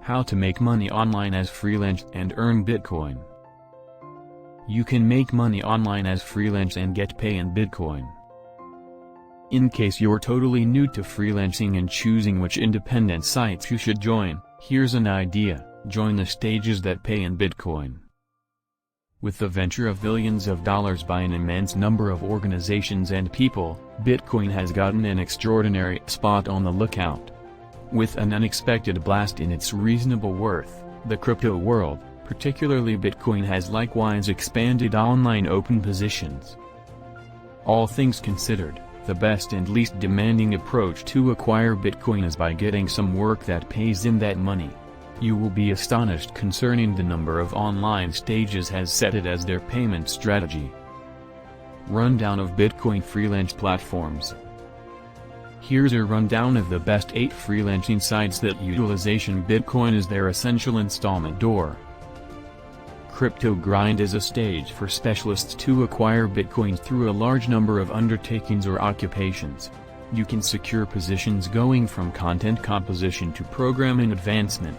How to make money online as freelance and earn Bitcoin. You can make money online as freelance and get pay in Bitcoin. In case you're totally new to freelancing and choosing which independent sites you should join, here's an idea: join the stages that pay in Bitcoin. With the venture of billions of dollars by an immense number of organizations and people, Bitcoin has gotten an extraordinary spot on the lookout. With an unexpected blast in its reasonable worth, the crypto world, particularly Bitcoin, has likewise expanded online open positions. All things considered, the best and least demanding approach to acquire Bitcoin is by getting some work that pays in that money. You will be astonished concerning the number of online stages has set it as their payment strategy. Rundown of Bitcoin freelance platforms. Here's a rundown of the best 8 freelancing sites that utilization Bitcoin is their essential installment door. Crypto Grind is a stage for specialists to acquire Bitcoin through a large number of undertakings or occupations. You can secure positions going from content composition to programming advancement.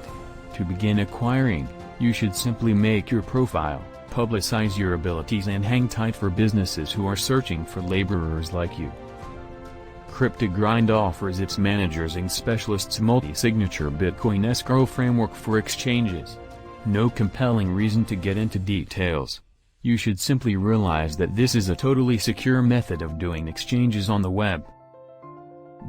To begin acquiring, you should simply make your profile, publicize your abilities, and hang tight for businesses who are searching for laborers like you. Crypto Grind offers its managers and specialists multi-signature Bitcoin escrow framework for exchanges. No compelling reason to get into details. You should simply realize that this is a totally secure method of doing exchanges on the web.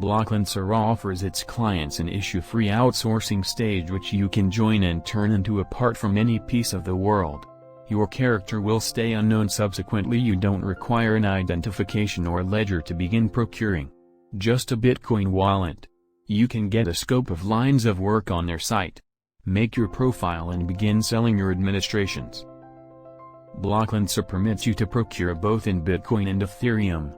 Blocklancer offers its clients an issue-free outsourcing stage which you can join and turn into apart from any piece of the world. Your character will stay unknown. Subsequently, you don't require an identification or ledger to begin procuring. Just a Bitcoin wallet. You can get a scope of lines of work on their site. Make your profile and begin selling your administrations. Blocklancer permits you to procure both in Bitcoin and Ethereum.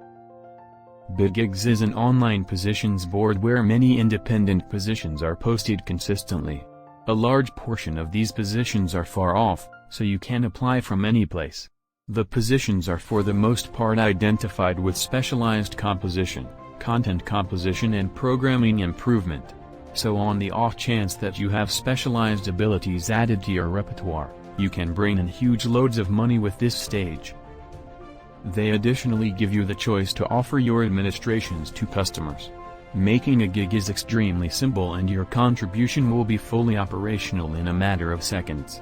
BitGigs is an online positions board where many independent positions are posted consistently. A large portion of these positions are far off, so you can apply from any place. The positions are for the most part identified with specialized composition, content composition, and programming improvement. So on the off chance that you have specialized abilities added to your repertoire, you can bring in huge loads of money with this stage. They additionally give you the choice to offer your administrations to customers. Making a gig is extremely simple and your contribution will be fully operational in a matter of seconds.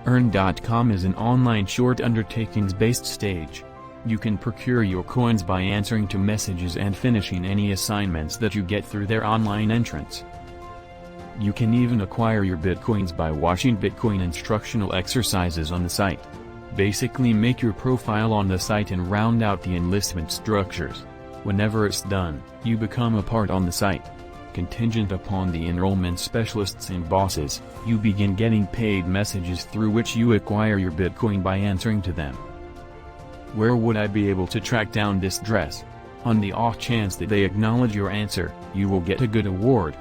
Earn.com is an online short undertakings-based stage. You can procure your coins by answering to messages and finishing any assignments that you get through their online entrance. You can even acquire your Bitcoins by watching Bitcoin instructional exercises on the site. Basically, make your profile on the site and round out the enlistment structures. Whenever it's done, you become a part on the site. Contingent upon the enrollment specialists and bosses, you begin getting paid messages through which you acquire your Bitcoin by answering to them. Where would I be able to track down this address? On the off chance that they acknowledge your answer, you will get a good award.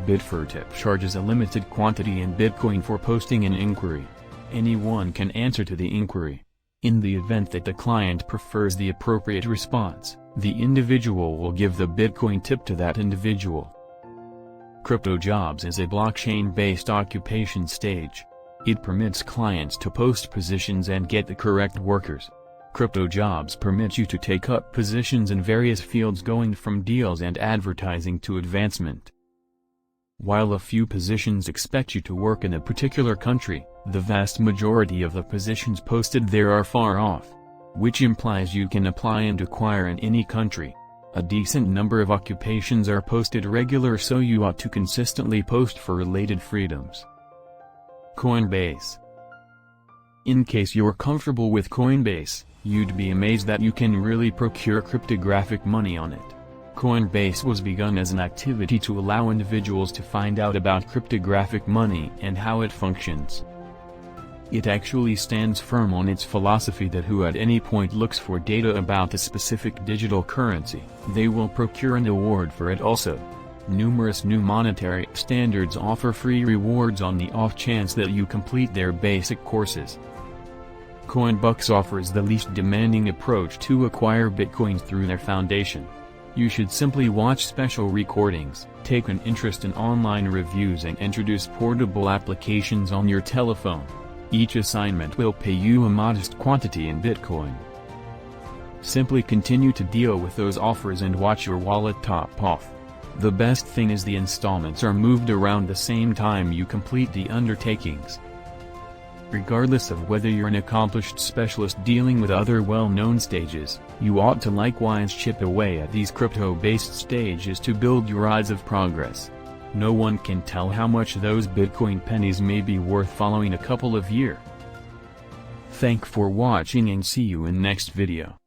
Bitfortip charges a limited quantity in Bitcoin for posting an inquiry. Anyone can answer to the inquiry. In the event that the client prefers the appropriate response, the individual will give the Bitcoin tip to that individual. Crypto Jobs is a blockchain-based occupation stage. It permits clients to post positions and get the correct workers. Crypto Jobs permits you to take up positions in various fields going from deals and advertising to advancement. While a few positions expect you to work in a particular country, the vast majority of the positions posted there are far off, which implies you can apply and acquire in any country. A decent number of occupations are posted regular, so you ought to consistently post for related freedoms. Coinbase. In case you're comfortable with Coinbase, you'd be amazed that you can really procure cryptographic money on it. Coinbase was begun as an activity to allow individuals to find out about cryptographic money and how it functions. It actually stands firm on its philosophy that who at any point looks for data about a specific digital currency, they will procure an award for it also. Numerous new monetary standards offer free rewards on the off chance that you complete their basic courses. Coinbucks offers the least demanding approach to acquire Bitcoins through their foundation. You should simply watch special recordings, take an interest in online reviews and introduce portable applications on your telephone. Each assignment will pay you a modest quantity in Bitcoin. Simply continue to deal with those offers and watch your wallet top off. The best thing is the installments are moved around the same time you complete the undertakings. Regardless of whether you're an accomplished specialist dealing with other well-known stages, you ought to likewise chip away at these crypto-based stages to build your odds of progress. No one can tell how much those Bitcoin pennies may be worth following a couple of years. Thank for watching and see you in next video.